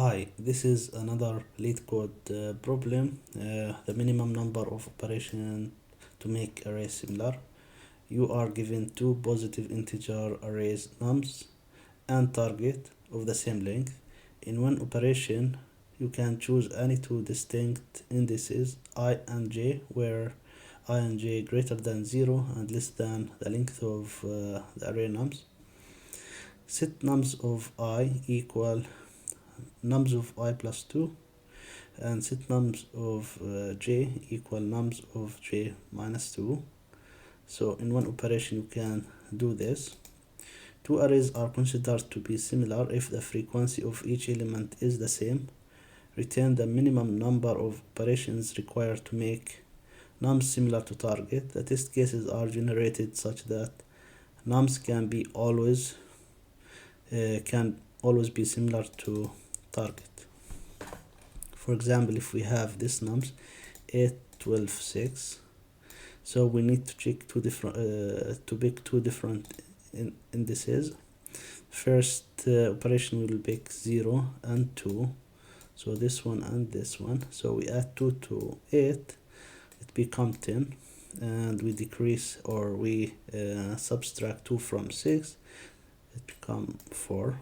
Hi, this is another Leetcode problem. The minimum number of operations to make array similar. You are given two positive integer arrays nums and target of the same length. In one operation, you can choose any two distinct indices I and j, where I and j greater than 0 and less than the length of the array nums. Set nums of I equal nums of I plus 2 and set nums of j equal nums of j minus 2. So in one operation you can do this. Two arrays are considered to be similar if the frequency of each element is the same. Return the minimum number of operations required to make nums similar to target. The test cases are generated such that nums can always be similar to target. For example, if we have this nums 8, 12, 6, so we need to check to pick two different indices. First operation will pick 0 and 2, so this one and this one. So we add 2 to 8, it becomes 10, and we decrease or we subtract 2 from 6, it becomes 4.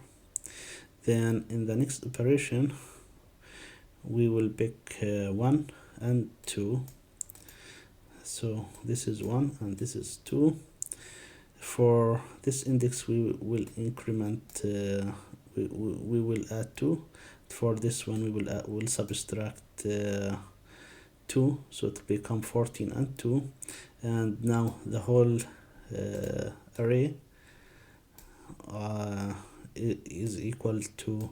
Then in the next operation we will pick 1 and 2, so this is 1 and this is 2. For this index we will increment, we will add 2. For this one we will subtract 2, so it will become 14 and 2. And now the whole array is equal to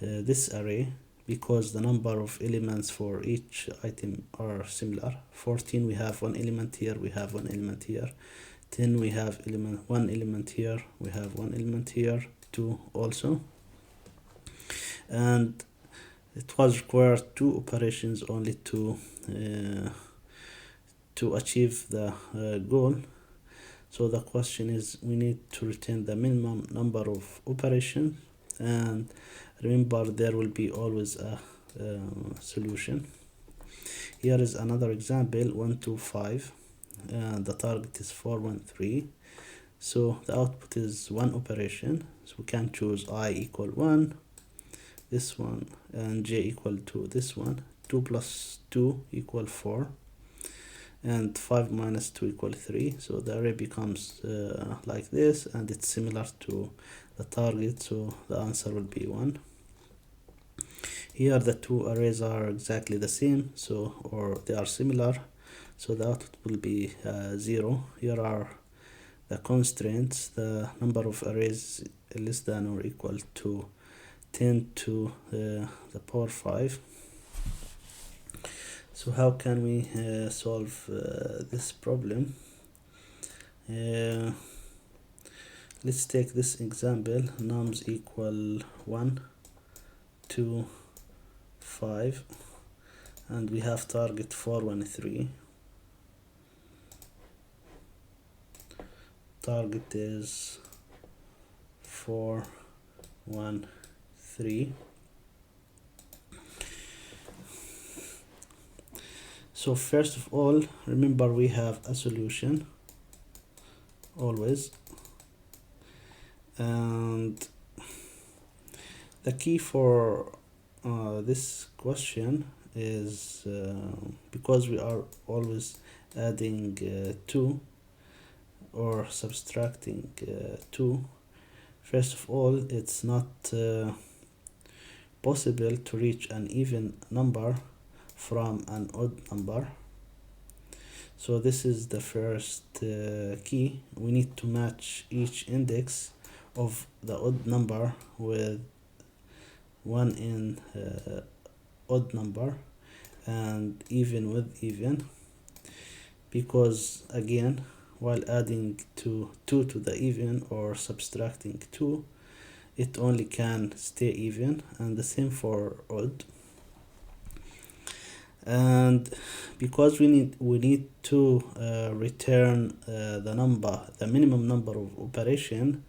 this array, because the number of elements for each item are similar. 14, we have one element here, we have one element here. 10, we have one element here, we have one element here, 2 also. And it was required two operations only to achieve the goal. So the question is, we need to return the minimum number of operations, and remember there will be always a solution. Here is another example, 1, 2, 5, and the target is 4, 1, 3. So the output is one operation, so we can choose I equal 1, this one, and j equal to this one. 2 plus 2 equal 4, and 5 minus 2 equal 3. So the array becomes like this, and it's similar to the target, so the answer will be 1. Here the two arrays are exactly the same, or they are similar, so the output will be 0. Here are the constraints. The number of arrays less than or equal to 10 to the power 5. So how can we solve this problem? Let's take this example, nums equal 1, 2, 5, and we have target 4, 1, 3. Target is 4, 1, 3. So first of all, remember we have a solution always, and the key for this question is because we are always adding 2 or subtracting 2. First of all, it's not possible to reach an even number from an odd number. So this is the first key. We need to match each index of the odd number with one in odd number, and even with even, because again, while adding 2 to the even or subtracting 2, it only can stay even, and the same for odd. And because we need to return the minimum number of operation,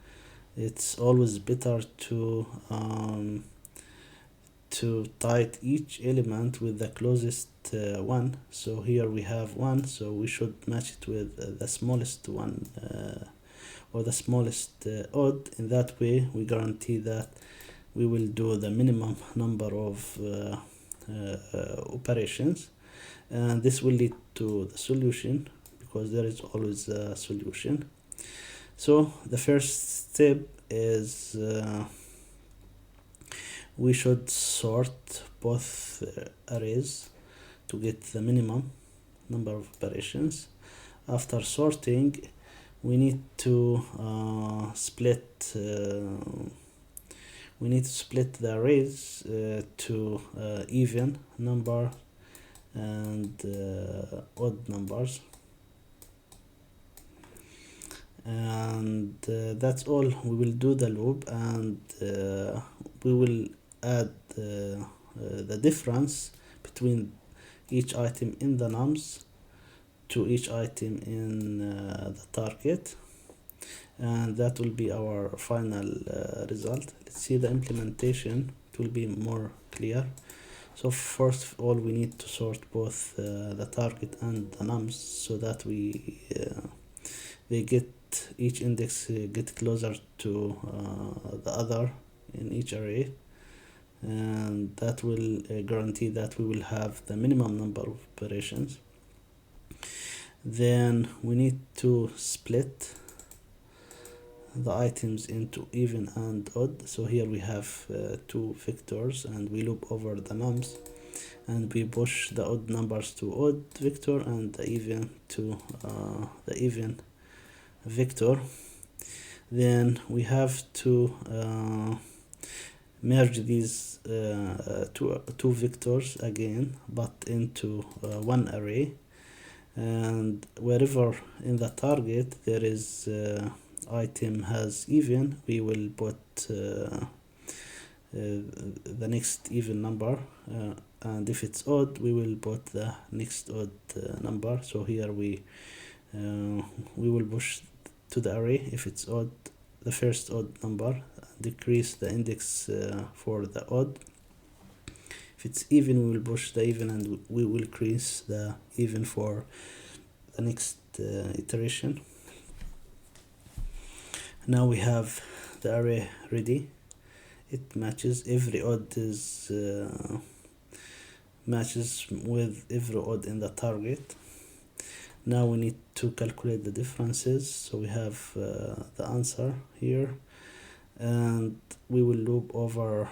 it's always better to to tie each element with the closest one. So here we have 1, so we should match it with the smallest one or the smallest odd. In that way we guarantee that we will do the minimum number of operations, and this will lead to the solution, because there is always a solution. So the first step is we should sort both arrays to get the minimum number of operations. After sorting, we need to split the arrays to even number and odd numbers, and that's all. We will do the loop, and we will add the difference between each item in the nums to each item in the target, and that will be our final result. Let's see the implementation, it will be more clear. So first of all, we need to sort both the target and the nums, so that each index get closer to the other in each array, and that will guarantee that we will have the minimum number of operations. Then we need to split the items into even and odd. So here we have two vectors, and we loop over the nums, and we push the odd numbers to odd vector and the even to the even vector. Then we have to merge these two vectors again, but into one array, and wherever in the target there is item has even, we will put the next even number, and if it's odd, we will put the next odd number. So here we will push to the array if it's odd, the first odd number, decrease the index for the odd. If it's even, we will push the even, and we will increase the even for the next iteration. Now we have the array ready. It matches every odd is matches with every odd in the target. Now we need to calculate the differences, so we have the answer here, and we will loop over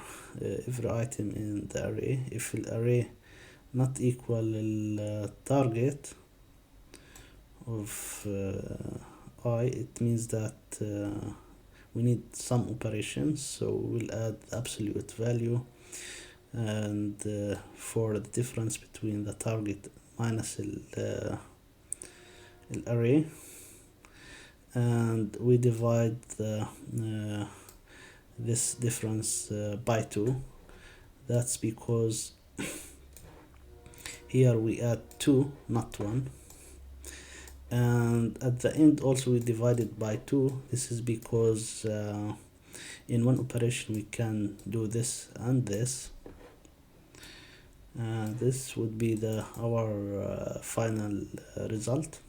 every item in the array. If the array not equal the target of I, it means that we need some operations, so we'll add absolute value, and for the difference between the target minus the array, and we divide this difference by 2. That's because here we add 2, not 1, and at the end also we divide it by 2. This is because in one operation we can do this and this. This would be our final result.